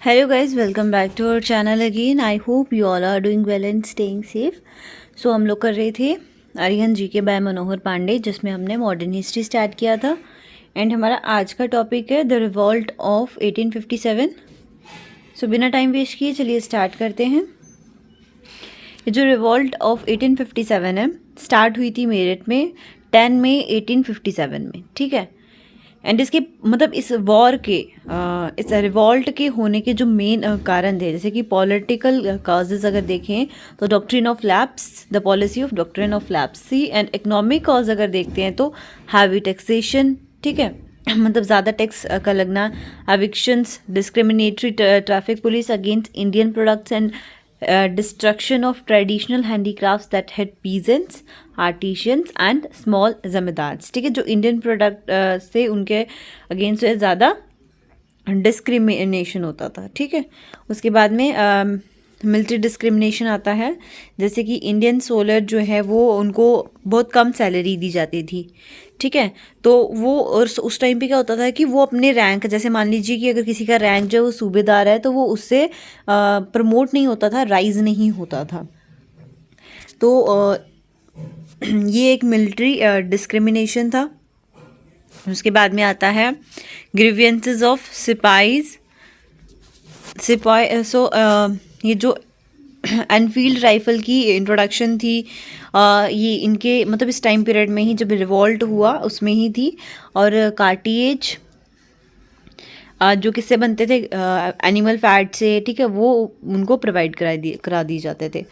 Hello guys, welcome back to our channel again. I hope you all are doing well and staying safe. So हम लोग कर रहे थे आर्यन जी के bye मनोहर पांडे, जिसमें हमने मॉडर्न हिस्ट्री स्टार्ट किया था एंड हमारा आज का टॉपिक है द रिवॉल्ट ऑफ 1857. सो बिना टाइम वेस्ट किए चलिए स्टार्ट करते हैं. ये जो रिवॉल्ट ऑफ 1857 है, स्टार्ट हुई थी मेरठ में 10 मई 1857 में, ठीक है. एंड इसके मतलब इस वॉर के इस रिवॉल्ट के होने के जो मेन कारण थे, जैसे कि पॉलिटिकल कॉजेज अगर देखें तो doctrine of lapse, the policy of doctrine of lapse थी. एंड इकोनॉमिक कॉज अगर देखते हैं तो हैवी टैक्सेशन, ठीक है, मतलब ज़्यादा टैक्स का लगना, evictions, discriminatory traffic police against Indian products and destruction of traditional handicrafts that had peasants, artisans and small zamindars, ठीक है, जो इंडियन प्रोडक्ट से उनके अगेंस्ट ज़्यादा डिस्क्रिमिनेशन होता था, ठीक है. उसके बाद में मिलिट्री डिस्क्रिमिनेशन आता है, जैसे कि इंडियन सोल्जर जो है वो उनको बहुत कम सैलरी दी जाती थी, ठीक है. तो वो और उस टाइम पे क्या होता था कि वो अपने रैंक, जैसे मान लीजिए कि अगर किसी का रैंक जो है वो सूबेदार है तो वो उससे प्रमोट नहीं होता था, राइज नहीं होता था. तो ये एक मिलिट्री डिस्क्रिमिनेशन था. उसके बाद में आता है ग्रीवियंसेस ऑफ सिपाही. ये जो एनफील्ड राइफ़ल की इंट्रोडक्शन थी, ये इनके मतलब इस टाइम पीरियड में ही जब रिवॉल्ट हुआ उसमें ही थी. और कार्टिएज जो किससे बनते थे, एनिमल फैट से, ठीक है, वो उनको प्रोवाइड करा दिए जाते थे.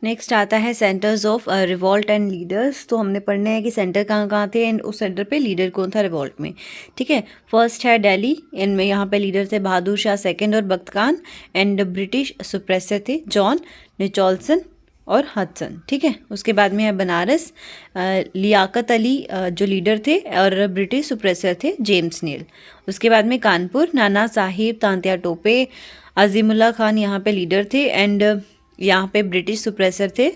नेक्स्ट आता है centres of revolt and leaders. तो हमने पढ़ना है कि सेंटर कहाँ कहाँ थे एंड उस सेंटर पे लीडर कौन था रिवॉल्ट में, ठीक है. फर्स्ट है दिल्ली, इनमें यहाँ पे लीडर थे बहादुर शाह सेकंड और बख्त खान. एंड ब्रिटिश सुप्रेसर थे जॉन निचोलसन और हडसन, ठीक है. उसके बाद में है बनारस, लियाकत अली जो लीडर थे, और ब्रिटिश सुप्रेसर थे जेम्स नील. उसके बाद में कानपुर, नाना साहिब तांत्या टोपे, अजीमुल्ला खान यहाँ पे लीडर थे. एंड यहाँ पे ब्रिटिश सुप्रेसर थे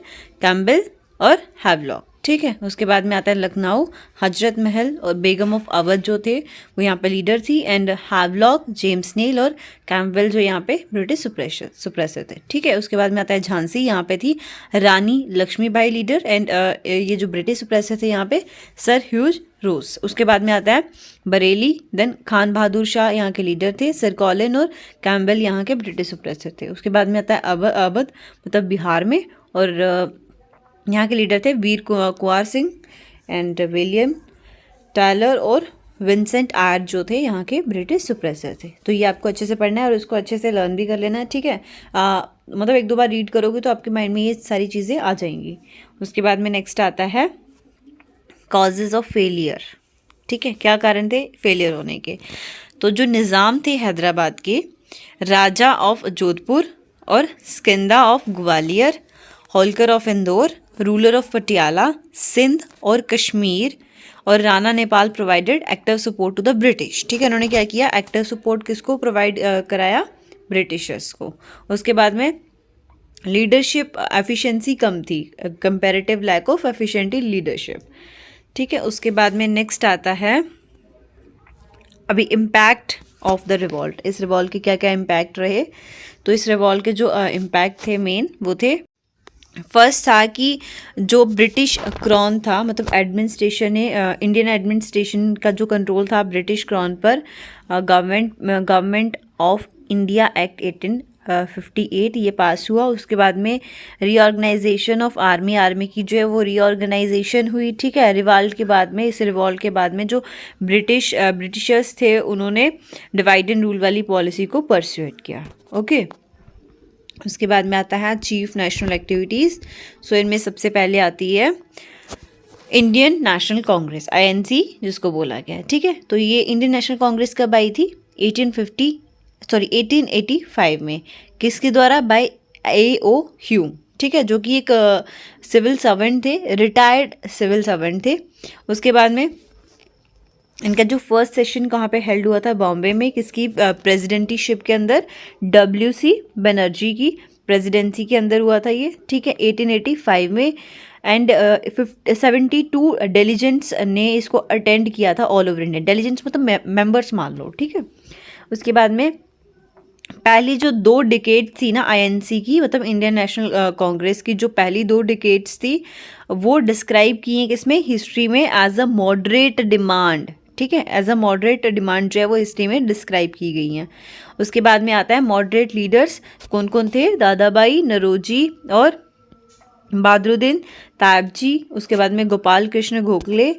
कैम्बल और हैवलॉक, ठीक है. उसके बाद में आता है लखनऊ, हजरत महल और बेगम ऑफ अवध जो थे वो यहाँ पे लीडर थी. एंड हैवलॉक, जेम्स नील और कैम्बल जो यहाँ पे ब्रिटिश सुप्रेसर थे, ठीक है. उसके बाद में आता है झांसी, यहाँ पे थी रानी लक्ष्मीबाई लीडर. एंड ये जो ब्रिटिश सुप्रेसर थे यहाँ पे सर ह्यूज रोज. उसके बाद में आता है बरेली, देन खान बहादुर शाह यहाँ के लीडर थे, सर कॉलिन और कैम्बल यहाँ के ब्रिटिश सुप्रेसर थे. उसके बाद में आता है अवध मतलब बिहार में, और यहाँ के लीडर थे वीर Kunwar Singh and William Tyler और विंसेंट आयर जो थे यहाँ के ब्रिटिश सुप्रेसर थे. तो ये आपको अच्छे से पढ़ना है और इसको अच्छे से लर्न भी कर लेना है, ठीक है. मतलब एक दो बार रीड करोगे तो आपके माइंड में ये सारी चीज़ें आ जाएंगी. उसके बाद में नेक्स्ट आता है कॉजेज़ ऑफ फेलियर, ठीक है, क्या कारण थे फेलियर होने के. तो जो निज़ाम थे हैदराबाद के, राजा ऑफ जोधपुर और Scindia of Gwalior, Holkar of Indore, ruler of Patiala, Sindh और कश्मीर, और Rana Nepal provided active support to the British, ठीक है. उन्होंने क्या किया, एक्टिव सपोर्ट किसको प्रोवाइड कराया, ब्रिटिशर्स को. उसके बाद में लीडरशिप एफिशिएंसी कम थी, comparative lack of efficient leadership, ठीक है. उसके बाद में नेक्स्ट आता है अभी इम्पैक्ट ऑफ द रिवॉल्ट. इस रिवॉल्ट के क्या क्या इम्पैक्ट रहे. तो इस रिवॉल्ट के जो इम्पैक्ट थे मेन वो थे, फर्स्ट था कि जो ब्रिटिश क्राउन था, मतलब एडमिनिस्ट्रेशन ने इंडियन एडमिनिस्ट्रेशन का जो कंट्रोल था ब्रिटिश क्राउन पर, गवर्नमेंट ऑफ इंडिया एक्ट 1858 ये पास हुआ. उसके बाद में रीऑर्गेनाइजेशन ऑफ आर्मी की जो है वो रीऑर्गेनाइजेशन हुई, ठीक है. रिवॉल्ट के बाद में, इस रिवॉल्ट के बाद में जो ब्रिटिशर्स थे उन्होंने डिवाइड एंड रूल वाली पॉलिसी को परस्यूएट किया, ओके. उसके बाद में आता है चीफ नेशनल एक्टिविटीज़. सो इनमें सबसे पहले आती है इंडियन नेशनल कांग्रेस, INC जिसको बोला गया है, ठीक है. तो ये इंडियन नेशनल कांग्रेस कब आई थी, 1885 में. किसके द्वारा, बाय A.O. ह्यूम, ठीक है, जो कि एक सिविल सर्वेंट थे, रिटायर्ड सिविल सर्वेंट थे. उसके बाद में इनका जो फर्स्ट सेशन कहाँ पे हेल्ड हुआ था, बॉम्बे में. किसकी प्रेसिडेंटीशिप के अंदर, WC बनर्जी की प्रेसिडेंसी के अंदर हुआ था ये, ठीक है, 1885 में. एंड 72 डेलीजेंट्स ने इसको अटेंड किया था ऑल ओवर इंडिया. डेलीजेंट्स मतलब मेंबर्स मान लो, ठीक है. उसके बाद में पहली जो 2 डिकेड थी ना आईएनसी की, मतलब इंडियन नेशनल कांग्रेस की जो पहली 2 डिकेड्स थी वो डिस्क्राइब की हैं किसमें, हिस्ट्री में एज अ मॉडरेट डिमांड। ठीक है, एज अ मॉडरेट डिमांड जो है वो हिस्ट्री में डिस्क्राइब की गई हैं। उसके बाद में आता है मॉडरेट लीडर्स कौन कौन थे, दादाबाई नरोजी और बहादुरुद्दीन तायबजी, उसके बाद में गोपाल कृष्ण गोखले,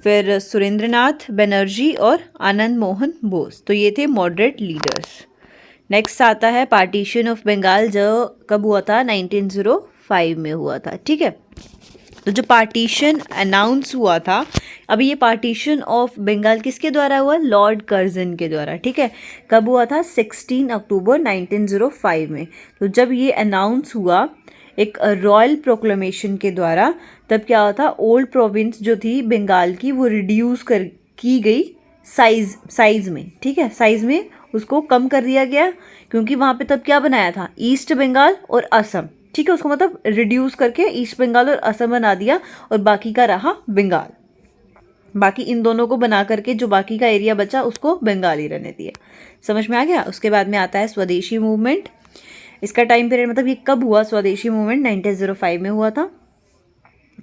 फिर सुरेंद्रनाथ बनर्जी और आनंद मोहन बोस। तो ये थे मॉडरेट लीडर्स। नेक्स्ट आता है पार्टीशन ऑफ बंगाल, जो कब हुआ था, 1905 में हुआ था। ठीक है, तो जो पार्टीशन अनाउंस हुआ था, अभी ये पार्टीशन ऑफ बंगाल किसके द्वारा हुआ, लॉर्ड कर्जन के द्वारा। ठीक है, कब हुआ था, 16 अक्टूबर 1905 में। तो जब ये अनाउंस हुआ एक रॉयल प्रोक्लेमेशन के द्वारा, तब क्या हुआ था, ओल्ड प्रोविंस जो थी बंगाल की वो रिड्यूस की गई साइज में। ठीक है, साइज में उसको कम कर दिया गया, क्योंकि वहाँ पे तब क्या बनाया था, ईस्ट बंगाल और असम। ठीक है, उसको मतलब रिड्यूस करके ईस्ट बंगाल और असम बना दिया और बाकी का रहा बंगाल। बाकी इन दोनों को बना करके जो बाकी का एरिया बचा उसको बंगाल ही रहने दिया। समझ में आ गया। उसके बाद में आता है स्वदेशी मूवमेंट। इसका टाइम पीरियड मतलब ये कब हुआ, स्वदेशी मूवमेंट 1905 में हुआ था।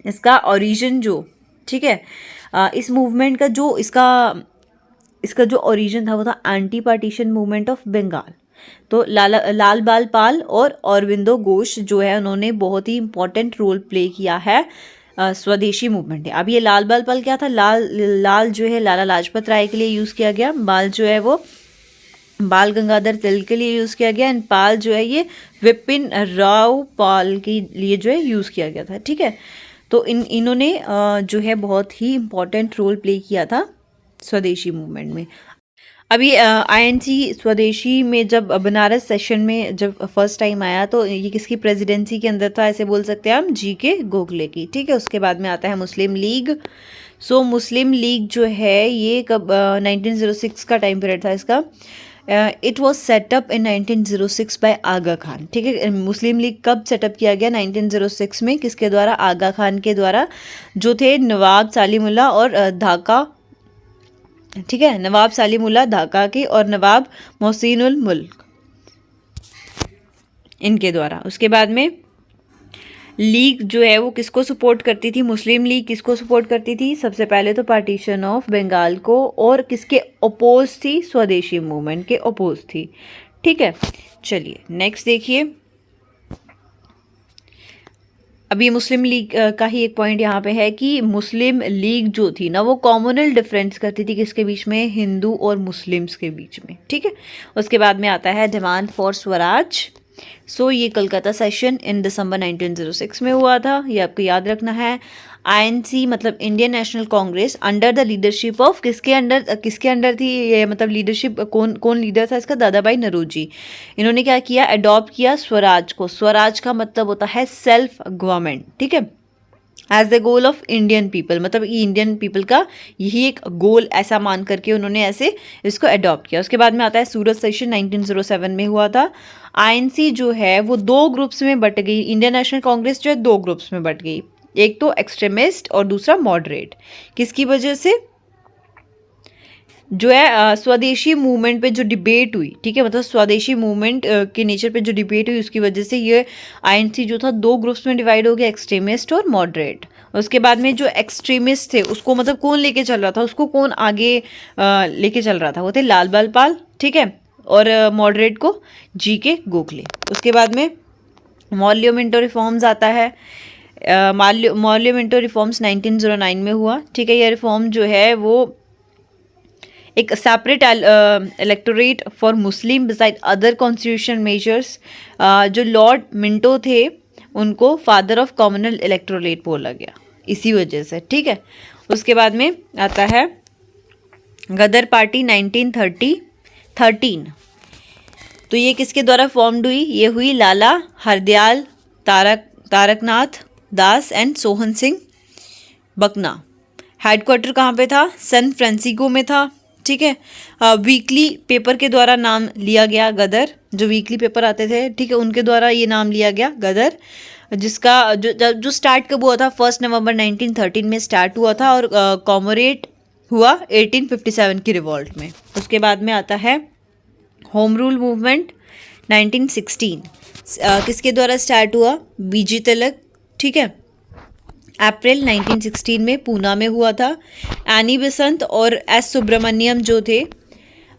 इसका ओरिजिन जो, ठीक है, इस मूवमेंट का जो इसका जो ओरिजिन था वो था anti partition movement of Bengal. तो लाल बाल पाल और अरविंदो घोष जो है उन्होंने बहुत ही इंपॉर्टेंट रोल प्ले किया है स्वदेशी मूवमेंट है। अब ये लाल बाल पाल क्या था, लाल जो है लाला लाजपत राय के लिए यूज़ किया गया, बाल जो है वो बाल गंगाधर तिलक के लिए यूज़ किया गया, एंड पाल जो है ये विपिन राव पाल के लिए जो है यूज़ किया गया था। ठीक है, तो इन्होंने जो है बहुत ही इम्पॉर्टेंट रोल प्ले किया था स्वदेशी मूवमेंट में। अभी आईएनसी स्वदेशी में जब बनारस सेशन में जब फर्स्ट टाइम आया तो ये किसकी प्रेसिडेंसी के अंदर था, ऐसे बोल सकते हैं हम, जीके गोखले की। ठीक है, उसके बाद में आता है मुस्लिम लीग। सो मुस्लिम लीग जो है ये कब 1906 का टाइम पीरियड था इसका। It was set up in 1906 by Aga Khan. ठीक है, मुस्लिम लीग कब सेटअप किया गया, 1906 में, किसके द्वारा, आगा खान के द्वारा, जो थे नवाब सालिमुल्ला और ढाका। ठीक है, नवाब सालिमुल्ला ढाका के और नवाब मोहसिनुल मुल्क इनके द्वारा। उसके बाद में लीग जो है वो किसको सपोर्ट करती थी, मुस्लिम लीग किसको सपोर्ट करती थी, सबसे पहले तो पार्टीशन ऑफ बंगाल को, और किसके अपोज थी, स्वदेशी मूवमेंट के अपोज थी। ठीक है, चलिए नेक्स्ट देखिए। अभी मुस्लिम लीग का ही एक पॉइंट यहाँ पे है कि मुस्लिम लीग जो थी ना वो कॉमनल डिफरेंस करती थी किसके बीच में, हिंदू और मुस्लिम्स के बीच में। ठीक है, उसके बाद में आता है डिमांड फॉर स्वराज। सो ये कलकत्ता सेशन इन दिसंबर 1906 में हुआ था, ये आपको याद रखना है। आईएनसी मतलब Indian national Congress under the leadership of किसके अंडर थी ये, मतलब लीडरशिप कौन लीडर था इसका, दादाभाई नौरोजी। इन्होंने क्या किया, अडॉप्ट किया स्वराज को। स्वराज का मतलब होता है सेल्फ गवर्नमेंट। ठीक है, as the goal of Indian people, मतलब इंडियन पीपल का यही एक गोल ऐसा मान करके उन्होंने ऐसे इसको अडॉप्ट किया। उसके बाद में आता है सूरत सेशन 1907 में हुआ था। आईएनसी जो है वो 2 ग्रुप्स में बट गई, इंडियन नेशनल कांग्रेस जो है 2 ग्रुप्स में बट गई, एक तो एक्सट्रीमिस्ट और दूसरा मॉडरेट। किसकी वजह से, जो है स्वदेशी मूवमेंट पे जो डिबेट हुई। ठीक है, मतलब स्वदेशी मूवमेंट के नेचर पे जो डिबेट हुई उसकी वजह से ये आईएनसी जो था 2 ग्रुप्स में डिवाइड हो गया, एक्सट्रीमिस्ट और मॉडरेट। उसके बाद में जो एक्सट्रीमिस्ट थे उसको मतलब कौन लेके चल रहा था, उसको कौन आगे लेके चल रहा था, वो थे लाल बाल पाल। ठीक है, और मॉडरेट को जीके गोखले। उसके बाद में मौर्य मिंटो रिफॉर्म्स आता है। मौर्य मिंटो रिफॉर्म्स 1909 में हुआ। ठीक है, ये रिफॉर्म जो है वो एक separate electorate for Muslim beside other constitution measures, जो लॉर्ड मिंटो थे उनको फादर ऑफ कॉमनल इलेक्टोरेट बोला गया इसी वजह से। ठीक है, उसके बाद में आता है गदर पार्टी 1913। तो ये किसके द्वारा फॉर्म्ड हुई, ये हुई लाला हरदयाल तारकनाथ दास एंड सोहन सिंह बकना। हेडक्वार्टर कहाँ पे था, सैन फ्रांसिस्को में था। ठीक है, वीकली पेपर के द्वारा नाम लिया गया गदर, जो वीकली पेपर आते थे, ठीक है, उनके द्वारा ये नाम लिया गया गदर, जिसका जो स्टार्ट कब हुआ था, 1 नवंबर 1913 में स्टार्ट हुआ था और कॉमोरेट हुआ 1857 की रिवॉल्ट में। उसके बाद में आता है होम रूल मूवमेंट 1916 किसके द्वारा स्टार्ट हुआ? बीजी तिलक, ठीक है, अप्रैल 1916 में पूना में हुआ था। एनी बेसेंट और एस सुब्रमण्यम जो थे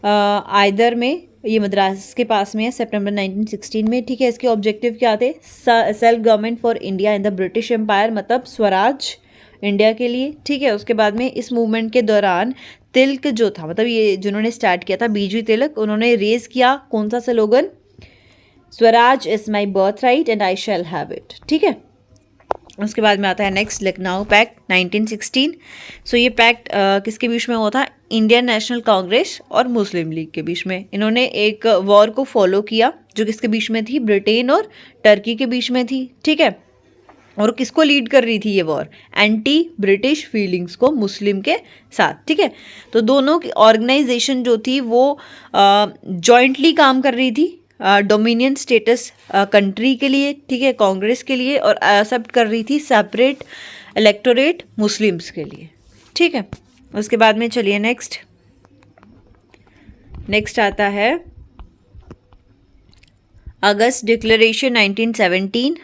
आइदर में, ये मद्रास के पास में है, सितंबर 1916 में, ठीक है। इसके ऑब्जेक्टिव क्या थे? Self government for India in the British empire, मतलब स्वराज इंडिया के लिए, ठीक है। उसके बाद में इस मूवमेंट के दौरान तिलक जो था, मतलब ये जिन्होंने स्टार्ट किया था बीजी तिलक, उन्होंने रेज किया कौन सा slogan? Swaraj is my birth right and I shall have it, ठीक है। उसके बाद में आता है नेक्स्ट लखनऊ पैक्ट 1916। सो ये पैक्ट किसके बीच में हुआ था? इंडियन नेशनल कांग्रेस और मुस्लिम लीग के बीच में। इन्होंने एक वॉर को फॉलो किया जो किसके बीच में थी? ब्रिटेन और टर्की के बीच में थी, ठीक है। और किसको लीड कर रही थी ये वॉर? एंटी ब्रिटिश फीलिंग्स को मुस्लिम के साथ, ठीक है। तो दोनों की ऑर्गेनाइजेशन जो थी वो जॉइंटली काम कर रही थी डोमिनियन स्टेटस कंट्री के लिए, ठीक है, कांग्रेस के लिए, और एक्सेप्ट कर रही थी सेपरेट इलेक्टोरेट मुस्लिम्स के लिए, ठीक है। उसके बाद में चलिए नेक्स्ट आता है अगस्त डिक्लेरेशन 1917।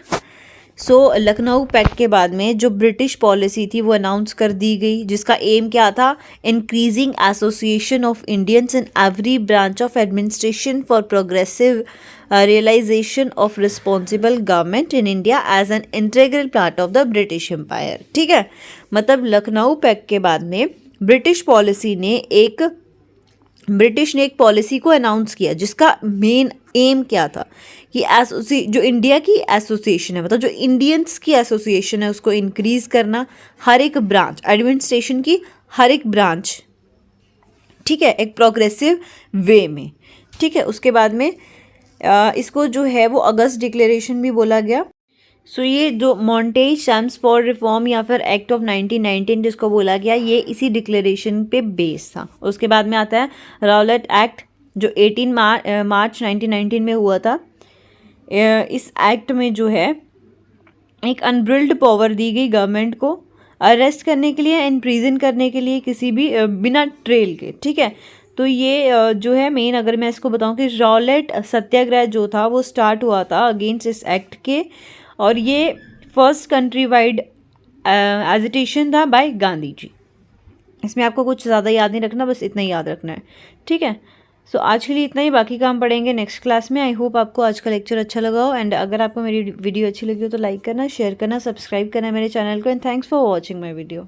सो लखनऊ पैक्ट के बाद में जो ब्रिटिश पॉलिसी थी वो अनाउंस कर दी गई, जिसका एम क्या था? Increasing association of Indians in every branch of administration for progressive realisation of responsible government in India as an integral part of the British empire, ठीक है। मतलब लखनऊ पैक्ट के बाद में ब्रिटिश ने एक पॉलिसी को अनाउंस किया जिसका मेन एम क्या था कि जो इंडिया की एसोसिएशन है, मतलब जो इंडियंस की एसोसिएशन है, उसको इंक्रीज करना, हर एक ब्रांच एडमिनिस्ट्रेशन की हर एक ब्रांच, ठीक है, एक प्रोग्रेसिव वे में, ठीक है। उसके बाद में इसको जो है वो अगस्त डिक्लेरेशन भी बोला गया। सो ये जो मॉन्टेज सैम्स फॉर रिफॉर्म या फिर एक्ट ऑफ 1919 जिसको बोला गया, ये इसी डिक्लेरेशन पे बेस था। उसके बाद में आता है राउलेट एक्ट जो 18 मार्च 1919 में हुआ था। इस एक्ट में जो है एक अनब्रिल्ड पावर दी गई गवर्नमेंट को अरेस्ट करने के लिए, इम्प्रिजन करने के लिए किसी भी बिना ट्रेल के, ठीक है। तो ये जो है मेन, अगर मैं इसको बताऊं कि राउलेट सत्याग्रह जो था वो स्टार्ट हुआ था अगेंस्ट इस एक्ट के, और ये फर्स्ट कंट्री वाइड एजिटेशन था बाय गांधी जी। इसमें आपको कुछ ज़्यादा याद नहीं रखना, बस इतना ही याद रखना है, ठीक है। सो आज के लिए इतना ही, बाकी काम पढ़ेंगे नेक्स्ट क्लास में। आई होप आपको आज का लेक्चर अच्छा लगा हो, एंड अगर आपको मेरी वीडियो अच्छी लगी हो तो लाइक करना, शेयर करना, सब्सक्राइब करना मेरे चैनल को, and thanks for watching my video.